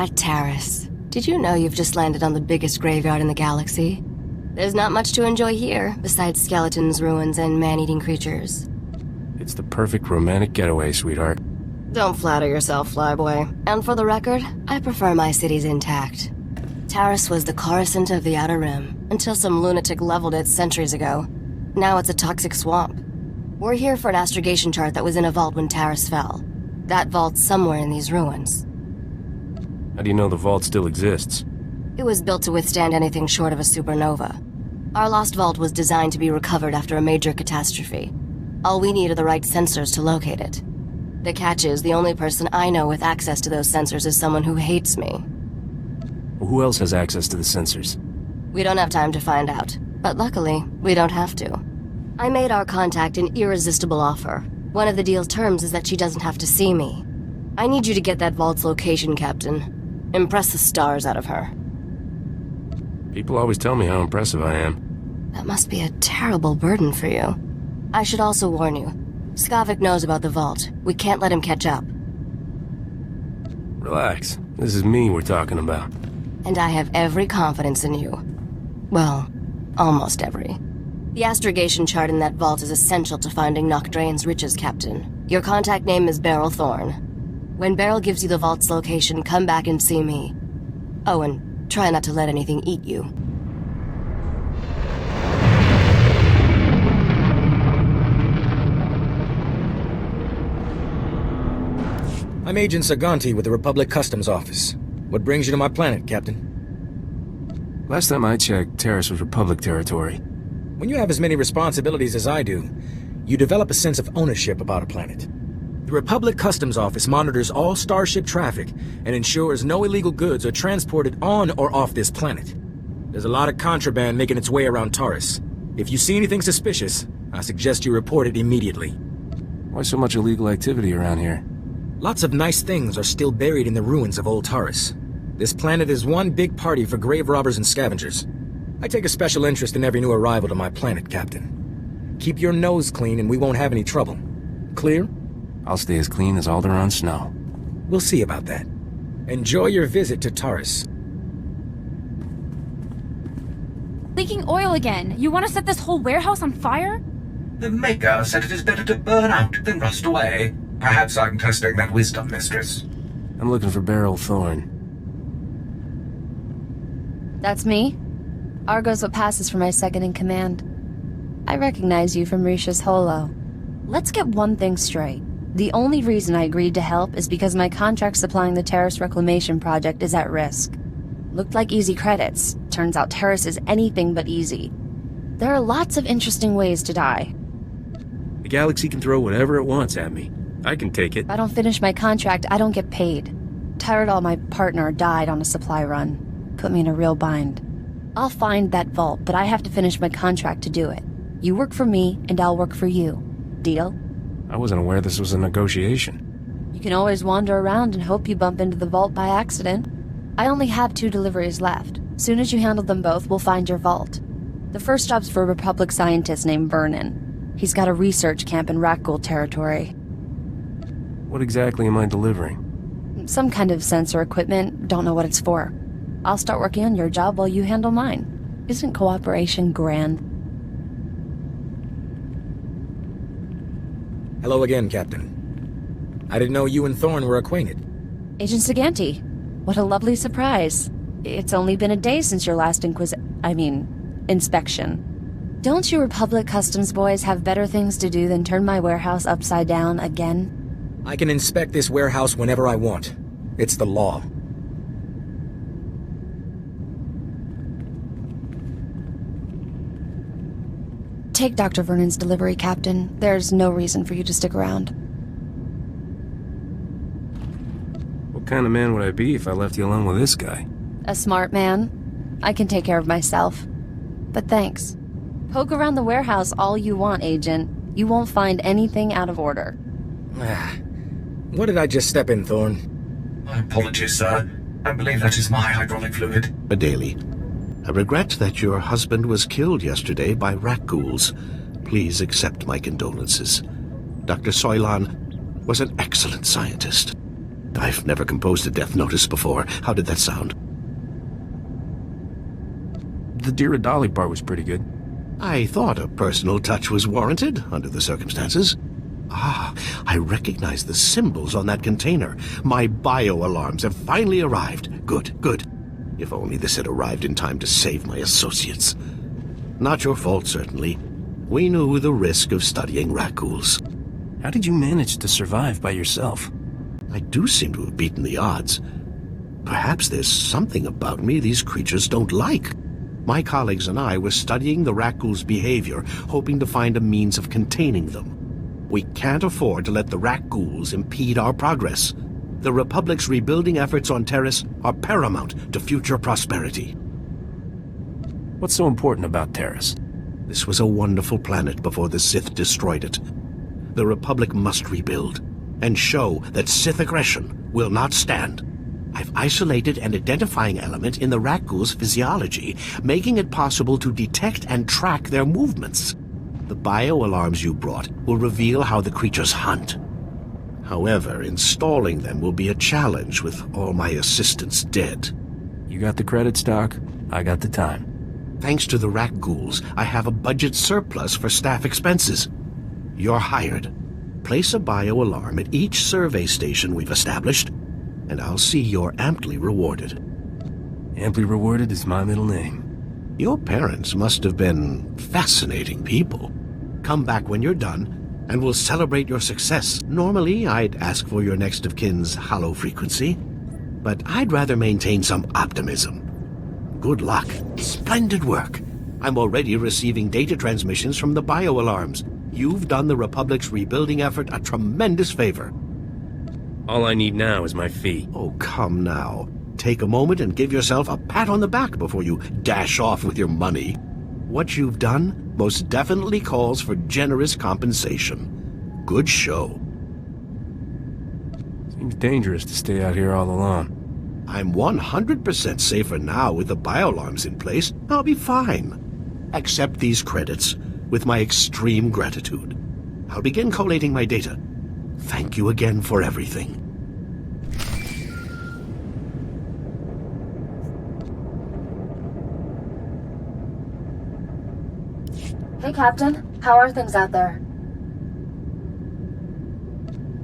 Ah, Taris. Did you know you've just landed on the biggest graveyard in the galaxy? There's not much to enjoy here, besides skeletons, ruins, and man-eating creatures. It's the perfect romantic getaway, sweetheart. Don't flatter yourself, flyboy. And for the record, I prefer my cities intact. Taris was the Coruscant of the Outer Rim, until some lunatic leveled it centuries ago. Now it's a toxic swamp. We're here for an astrogation chart that was in a vault when Taris fell. That vault's somewhere in these ruins. How do you know the vault still exists? It was built to withstand anything short of a supernova. Our lost vault was designed to be recovered after a major catastrophe. All we need are the right sensors to locate it. The catch is, the only person I know with access to those sensors is someone who hates me. Well, who else has access to the sensors? We don't have time to find out, but luckily, we don't have to. I made our contact an irresistible offer. One of the deal's terms is that she doesn't have to see me. I need you to get that vault's location, Captain. Impress the stars out of her. People always tell me how impressive I am. That must be a terrible burden for you. I should also warn you. Skavik knows about the vault. We can't let him catch up. Relax. This is me we're talking about. And I have every confidence in you. Well, almost every. The astrogation chart in that vault is essential to finding Nocdrane's riches, Captain. Your contact name is Beryl Thorne. When Beryl gives you the vault's location, come back and see me. Oh, and try not to let anything eat you. I'm Agent Saganti with the Republic Customs Office. What brings you to my planet, Captain? Last time I checked, Taris was Republic territory. When you have as many responsibilities as I do, you develop a sense of ownership about a planet. The Republic Customs Office monitors all starship traffic and ensures no illegal goods are transported on or off this planet. There's a lot of contraband making its way around Taris. If you see anything suspicious, I suggest you report it immediately. Why so much illegal activity around here? Lots of nice things are still buried in the ruins of old Taris. This planet is one big party for grave robbers and scavengers. I take a special interest in every new arrival to my planet, Captain. Keep your nose clean and we won't have any trouble. Clear? I'll stay as clean as Alderaan snow. We'll see about that. Enjoy your visit to Taris. Leaking oil again. You want to set this whole warehouse on fire? The Maker said it is better to burn out than rust away. Perhaps I'm testing that wisdom, mistress. I'm looking for Beryl Thorne. That's me. Argo's what passes for my second-in-command. I recognize you from Risha's holo. Let's get one thing straight. The only reason I agreed to help is because my contract supplying the Taris Reclamation Project is at risk. Looked like easy credits. Turns out Taris is anything but easy. There are lots of interesting ways to die. The galaxy can throw whatever it wants at me. I can take it. If I don't finish my contract, I don't get paid. Tyrell, my partner, died on a supply run. Put me in a real bind. I'll find that vault, but I have to finish my contract to do it. You work for me, and I'll work for you. Deal? I wasn't aware this was a negotiation. You can always wander around and hope you bump into the vault by accident. I only have 2 deliveries left. Soon as you handle them both, we'll find your vault. The first job's for a Republic scientist named Vernon. He's got a research camp in Rakghoul territory. What exactly am I delivering? Some kind of sensor equipment, don't know what it's for. I'll start working on your job while you handle mine. Isn't cooperation grand? Hello again, Captain. I didn't know you and Thorne were acquainted. Agent Saganti, what a lovely surprise. It's only been a day since your last inspection. Don't you Republic Customs boys have better things to do than turn my warehouse upside down again? I can inspect this warehouse whenever I want. It's the law. Take Dr. Vernon's delivery, Captain. There's no reason for you to stick around. What kind of man would I be if I left you alone with this guy? A smart man. I can take care of myself. But thanks. Poke around the warehouse all you want, Agent. You won't find anything out of order. What did I just step in, Thorne? My apologies, sir. I believe that is my hydraulic fluid. Adaly, I regret that your husband was killed yesterday by rat ghouls. Please accept my condolences. Dr. Soilan was an excellent scientist. I've never composed a death notice before. How did that sound? The Dear Dolly part was pretty good. I thought a personal touch was warranted under the circumstances. Ah, I recognize the symbols on that container. My bio-alarms have finally arrived. Good, good. If only this had arrived in time to save my associates. Not your fault, certainly. We knew the risk of studying raccoons. How did you manage to survive by yourself? I do seem to have beaten the odds. Perhaps there's something about me these creatures don't like. My colleagues and I were studying the raccoons' behavior, hoping to find a means of containing them. We can't afford to let the raccoons impede our progress. The Republic's rebuilding efforts on Taris are paramount to future prosperity. What's so important about Taris? This was a wonderful planet before the Sith destroyed it. The Republic must rebuild, and show that Sith aggression will not stand. I've isolated an identifying element in the raccoon's physiology, making it possible to detect and track their movements. The bio-alarms you brought will reveal how the creatures hunt. However, installing them will be a challenge with all my assistants dead. You got the credits, Doc. I got the time. Thanks to the raccoons, I have a budget surplus for staff expenses. You're hired. Place a bio-alarm at each survey station we've established, and I'll see you're amply rewarded. Amply rewarded is my middle name. Your parents must have been fascinating people. Come back when you're done, and we'll celebrate your success. Normally, I'd ask for your next of kin's hollow frequency, but I'd rather maintain some optimism. Good luck. Splendid work. I'm already receiving data transmissions from the bio-alarms. You've done the Republic's rebuilding effort a tremendous favor. All I need now is my fee. Oh, come now. Take a moment and give yourself a pat on the back before you dash off with your money. What you've done most definitely calls for generous compensation. Good show. Seems dangerous to stay out here all alone. I'm 100% safer now with the bio-alarms in place. I'll be fine. Accept these credits with my extreme gratitude. I'll begin collating my data. Thank you again for everything. Hey, Captain. How are things out there?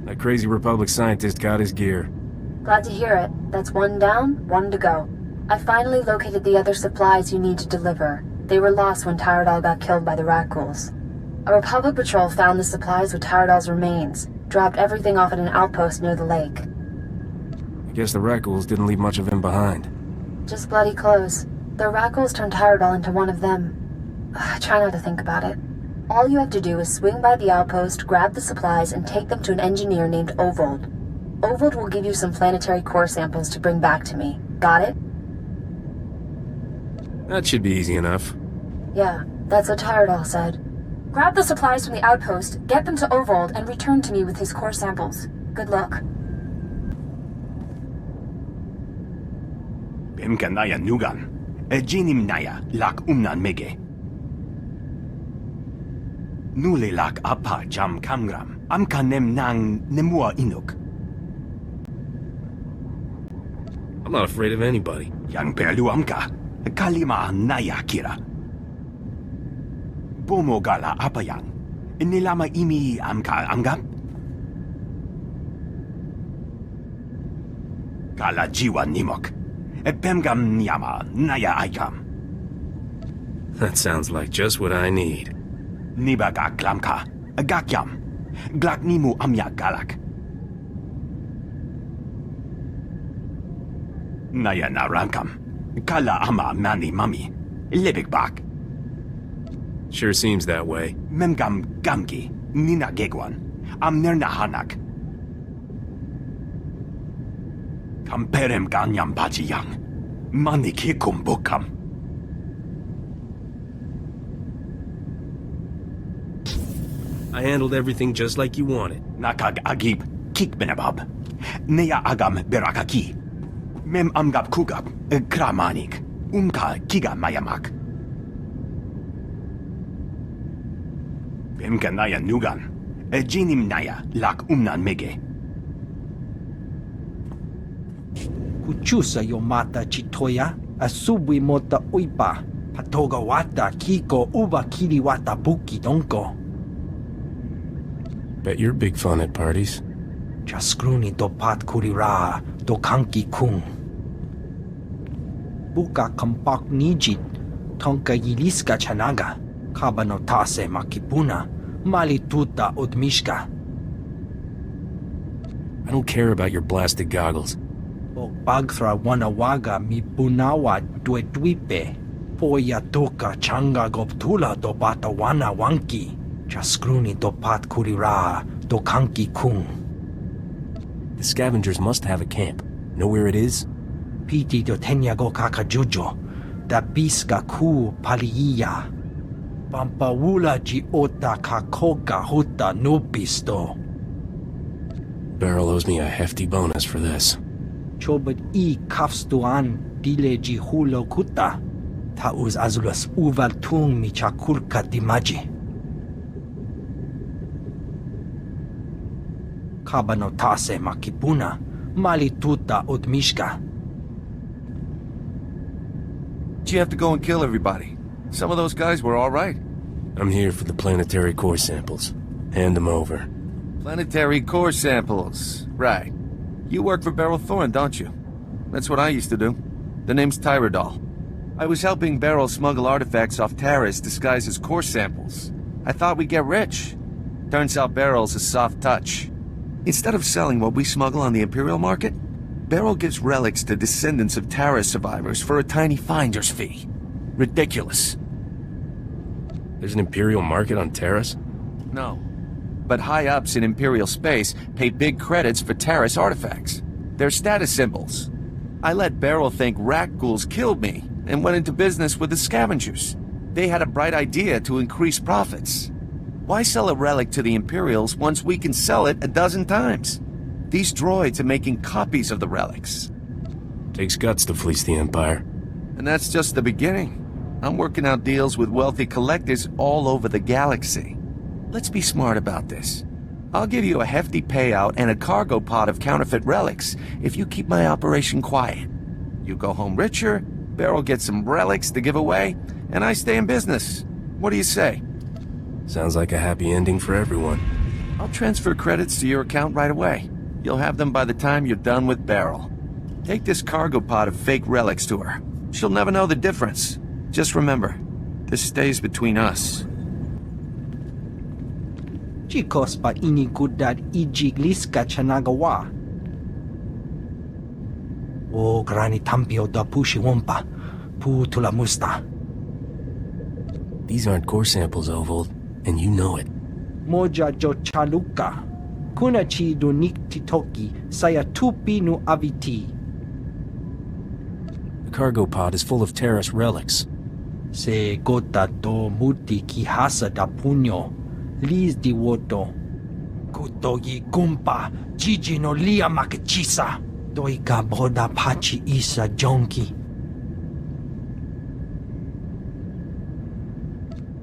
That crazy Republic scientist got his gear. Glad to hear it. That's one down, one to go. I finally located the other supplies you need to deliver. They were lost when Tyradol got killed by the Rackhools. A Republic patrol found the supplies with Tyradol's remains, dropped everything off at an outpost near the lake. I guess the Rackhools didn't leave much of him behind. Just bloody close. The Rackhools turned Tyradol into one of them. I try not to think about it. All you have to do is swing by the outpost, grab the supplies, and take them to an engineer named Ovold. Ovold will give you some planetary core samples to bring back to me. Got it? That should be easy enough. Yeah, that's what Tyradol said. Grab the supplies from the outpost, get them to Ovold, and return to me with his core samples. Good luck. Bimkanaya nugan. Ejinim naya lak umnan mege. Nule lak apa jam kamgram. Amka nem nang nemua inuk. I'm not afraid of anybody. Yang perlu amka. Kalima naya kira. Bomo gala apa yang? Nilama imi amka anggap? Kala jiwa nimok. Pemgam nyama naya aikam. That sounds like just what I need. Nibaga klamka. Gakyam. Glak nimu amya galak. Naya naramkam. Kala ama mani mami. Lebik bak. Sure seems that way. Memgam gamki. Nina gegwan. Amnerna hanak. Kamperem ganyam bajiyang. Mani kikum bukam. I handled everything just like you wanted. Nakag agib kik benabab. Neya agam berakaki. Mem amgab kugab kramanik. Kiga mayamak. Bemka naya nugan. Jinim naya lak umnan mege. Kuchusa yomata chitoya, asubwi mota uipa, patoga wata kiko uba kiriwata buki donko. Bet you're big fun at parties. Jaskruni dopat kurira, dokanki kung. Buka kampak nijit, tonka yiliska chanaga, kabanotase makipuna, malituta odmishka. I don't care about your blasted goggles. Bagthra wanawaga mi punawa duetwipe. Poya toka changa goptula do bata wana wanki. Jaskruni dopat kurira, dokanki kung. The scavengers must have a camp. Know where it is? Piti do tenyago kakajujo. Da biska ku paliya. Pampawula ji ota kakoka huta nupisto. Beryl owes me a hefty bonus for this. Chobad I kafstuan dile ji hulo kuta. Tauz azulas uval tung mi chakulka dimaji. Kabanotase makipuna, malituta odmishka. Did you have to go and kill everybody? Some of those guys were all right. I'm here for the planetary core samples. Hand them over. Planetary core samples. Right. You work for Beryl Thorne, don't you? That's what I used to do. The name's Tyradol. I was helping Beryl smuggle artifacts off Taris disguised as core samples. I thought we'd get rich. Turns out Beryl's a soft touch. Instead of selling what we smuggle on the Imperial market, Beryl gives relics to descendants of Taris survivors for a tiny finder's fee. Ridiculous. There's an Imperial market on Taris? No. But high-ups in Imperial space pay big credits for Taris artifacts. They're status symbols. I let Beryl think rat ghouls killed me and went into business with the scavengers. They had a bright idea to increase profits. Why sell a relic to the Imperials once we can sell it a dozen times? These droids are making copies of the relics. Takes guts to fleece the Empire. And that's just the beginning. I'm working out deals with wealthy collectors all over the galaxy. Let's be smart about this. I'll give you a hefty payout and a cargo pod of counterfeit relics if you keep my operation quiet. You go home richer, Beryl gets some relics to give away, and I stay in business. What do you say? Sounds like a happy ending for everyone. I'll transfer credits to your account right away. You'll have them by the time you're done with Beryl. Take this cargo pod of fake relics to her. She'll never know the difference. Just remember, this stays between us. Chikos pa inigudad ijigliska chanagawa. O grani tampio da pushiwompa, pu tulamusta. These aren't core samples, Ovold, and you know it. Moja jo chaluka. Kunachi do niktitoki, saya tupi nu aviti. The cargo pod is full of Taris relics. Se gota do muti kihasa da puño, lis di woto. Kutogi gumpa, jiji no lia makachisa. Doika boda pachi isa jonki.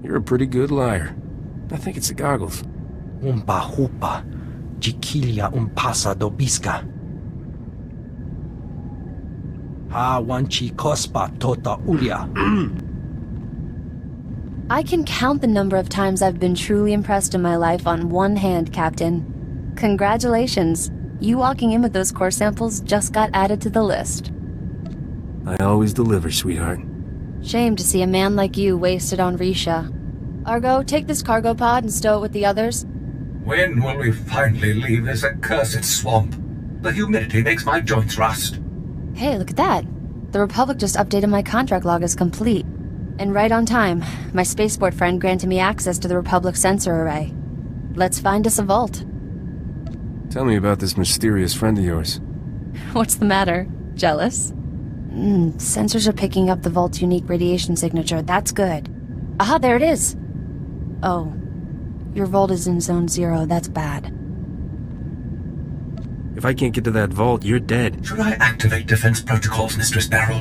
You're a pretty good liar. I think it's the goggles. Umpa hupa, jikilia umpasa do biska. Ha wanchi kospa tota ulia. I can count the number of times I've been truly impressed in my life on one hand, Captain. Congratulations. You walking in with those core samples just got added to the list. I always deliver, sweetheart. Shame to see a man like you wasted on Risha. Argo, take this cargo pod and stow it with the others. When will we finally leave this accursed swamp? The humidity makes my joints rust. Hey, look at that. The Republic just updated my contract log as complete. And right on time. My spaceport friend granted me access to the Republic sensor array. Let's find us a vault. Tell me about this mysterious friend of yours. What's the matter? Jealous? Sensors are picking up the vault's unique radiation signature. That's good. Aha, there it is! Oh. Your vault is in Zone 0. That's bad. If I can't get to that vault, you're dead. Should I activate defense protocols, Mistress Beryl?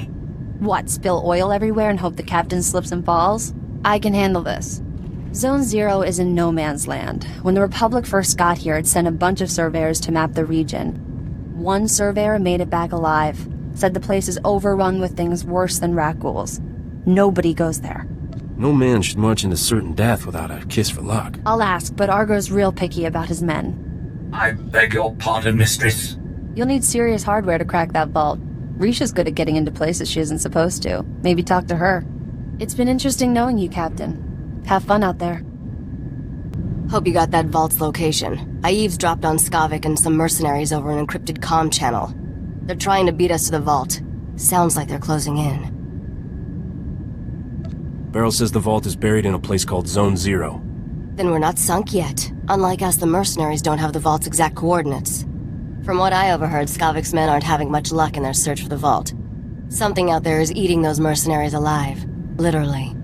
What, spill oil everywhere and hope the captain slips and falls? I can handle this. Zone 0 is in no man's land. When the Republic first got here, it sent a bunch of surveyors to map the region. One surveyor made it back alive. Said the place is overrun with things worse than rat ghouls. Nobody goes there. No man should march into certain death without a kiss for luck. I'll ask, but Argo's real picky about his men. I beg your pardon, mistress. You'll need serious hardware to crack that vault. Risha's good at getting into places she isn't supposed to. Maybe talk to her. It's been interesting knowing you, Captain. Have fun out there. Hope you got that vault's location. I eavesdropped on Skavik and some mercenaries over an encrypted comm channel. They're trying to beat us to the vault. Sounds like they're closing in. Beryl says the vault is buried in a place called Zone Zero. Then we're not sunk yet. Unlike us, the mercenaries don't have the vault's exact coordinates. From what I overheard, Skavik's men aren't having much luck in their search for the vault. Something out there is eating those mercenaries alive. Literally.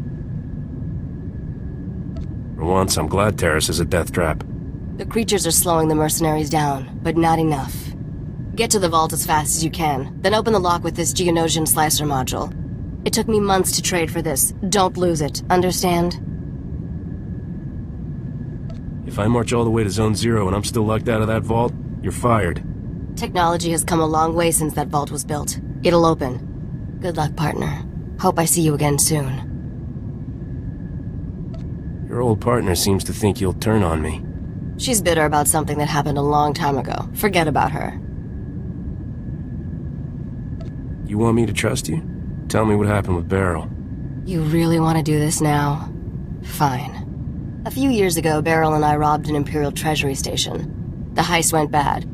For once, I'm glad Taris is a death trap. The creatures are slowing the mercenaries down, but not enough. Get to the vault as fast as you can, then open the lock with this Geonosian slicer module. It took me months to trade for this. Don't lose it, understand? If I march all the way to Zone Zero and I'm still locked out of that vault, you're fired. Technology has come a long way since that vault was built. It'll open. Good luck, partner. Hope I see you again soon. Your old partner seems to think you'll turn on me. She's bitter about something that happened a long time ago. Forget about her. You want me to trust you? Tell me what happened with Beryl. You really want to do this now? Fine. A few years ago, Beryl and I robbed an Imperial Treasury station. The heist went bad.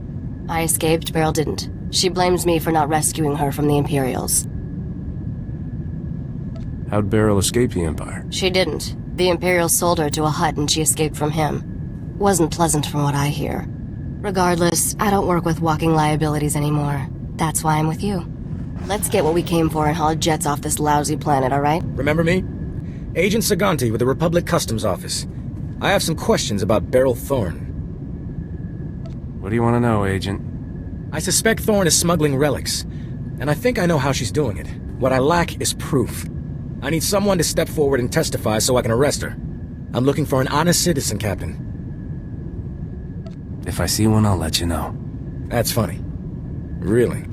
I escaped, Beryl didn't. She blames me for not rescuing her from the Imperials. How'd Beryl escape the Empire? She didn't. The Imperials sold her to a Hutt and she escaped from him. Wasn't pleasant from what I hear. Regardless, I don't work with walking liabilities anymore. That's why I'm with you. Let's get what we came for and haul jets off this lousy planet, alright? Remember me? Agent Saganti with the Republic Customs Office. I have some questions about Beryl Thorne. What do you want to know, Agent? I suspect Thorne is smuggling relics, and I think I know how she's doing it. What I lack is proof. I need someone to step forward and testify so I can arrest her. I'm looking for an honest citizen, Captain. If I see one, I'll let you know. That's funny. Really?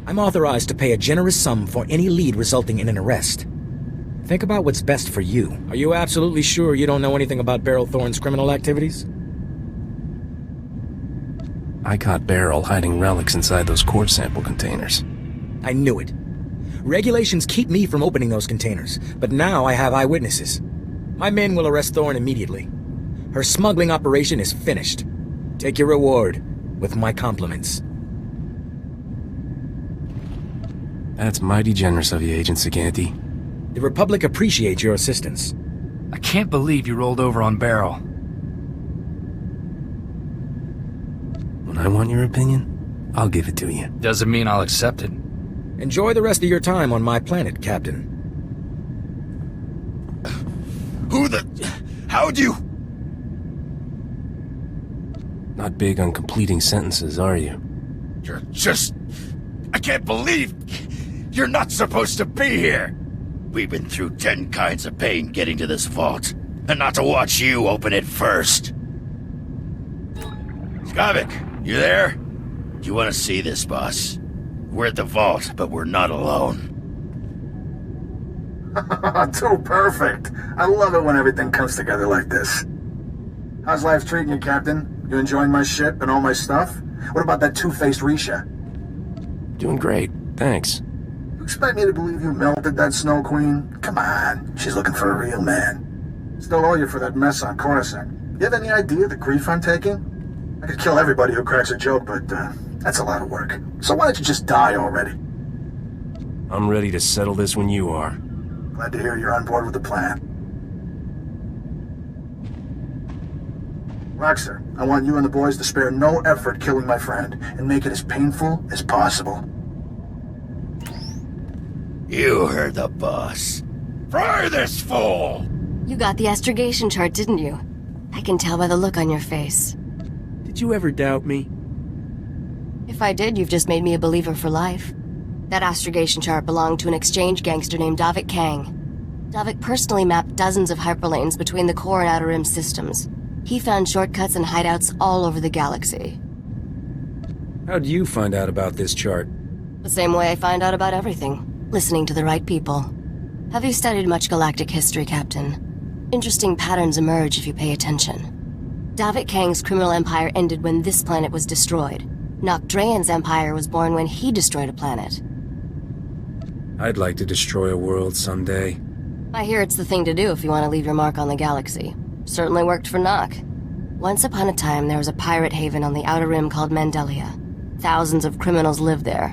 I'm authorized to pay a generous sum for any lead resulting in an arrest. Think about what's best for you. Are you absolutely sure you don't know anything about Beryl Thorne's criminal activities? I caught Beryl hiding relics inside those core sample containers. I knew it. Regulations keep me from opening those containers, but now I have eyewitnesses. My men will arrest Thorne immediately. Her smuggling operation is finished. Take your reward, with my compliments. That's mighty generous of you, Agent Saganti. The Republic appreciates your assistance. I can't believe you rolled over on Beryl. When I want your opinion, I'll give it to you. Doesn't mean I'll accept it. Enjoy the rest of your time on my planet, Captain. How'd you... Not big on completing sentences, are you? You're just... I can't believe... You're not supposed to be here! We've been through 10 kinds of pain getting to this vault, and not to watch you open it first. Skavik, you there? Do you want to see this, boss? We're at the vault, but we're not alone. Too perfect. I love it when everything comes together like this. How's life treating you, Captain? You enjoying my ship and all my stuff? What about that two-faced Risha? Doing great, thanks. You expect me to believe you melted that Snow Queen? Come on, she's looking for a real man. Still owe you for that mess on Coruscant. You have any idea the grief I'm taking? I could kill everybody who cracks a joke, but that's a lot of work. So why don't you just die already? I'm ready to settle this when you are. Glad to hear you're on board with the plan. Roxer, I want you and the boys to spare no effort killing my friend, and make it as painful as possible. You heard the boss. Fry this fool! You got the astrogation chart, didn't you? I can tell by the look on your face. Did you ever doubt me? If I did, you've just made me a believer for life. That astrogation chart belonged to an exchange gangster named Davik Kang. Davik personally mapped dozens of hyperlanes between the core and outer rim systems. He found shortcuts and hideouts all over the galaxy. How'd you find out about this chart? The same way I find out about everything, listening to the right people. Have you studied much galactic history, Captain? Interesting patterns emerge if you pay attention. Davit Kang's criminal empire ended when this planet was destroyed. Nokdrayan's empire was born when he destroyed a planet. I'd like to destroy a world someday. I hear it's the thing to do if you want to leave your mark on the galaxy. Certainly worked for Nok. Once upon a time, there was a pirate haven on the Outer Rim called Mandelia. Thousands of criminals lived there.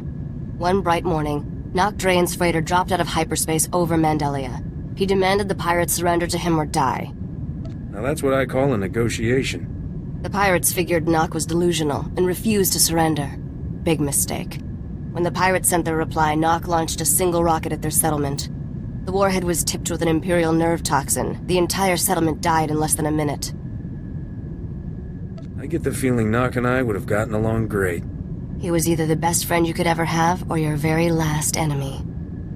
One bright morning, Nokdrayan's freighter dropped out of hyperspace over Mandelia. He demanded the pirates surrender to him or die. Now that's what I call a negotiation. The pirates figured Nok was delusional and refused to surrender. Big mistake. When the pirates sent their reply, Nok launched a single rocket at their settlement. The warhead was tipped with an Imperial nerve toxin. The entire settlement died in less than a minute. I get the feeling Nok and I would have gotten along great. He was either the best friend you could ever have, or your very last enemy.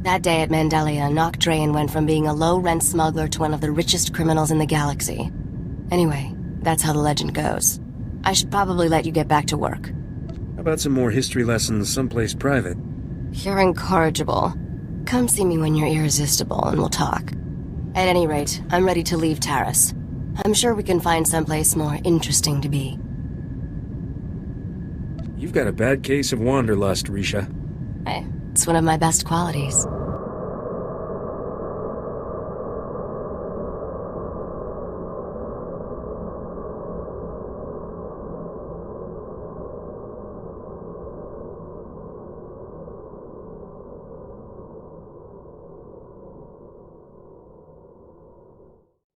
That day at Mandelia, Nokdrayan went from being a low-rent smuggler to one of the richest criminals in the galaxy. Anyway, that's how the legend goes. I should probably let you get back to work. How about some more history lessons someplace private? You're incorrigible. Come see me when you're irresistible and we'll talk. At any rate, I'm ready to leave Taris. I'm sure we can find someplace more interesting to be. You've got a bad case of wanderlust, Risha. Hey, it's one of my best qualities.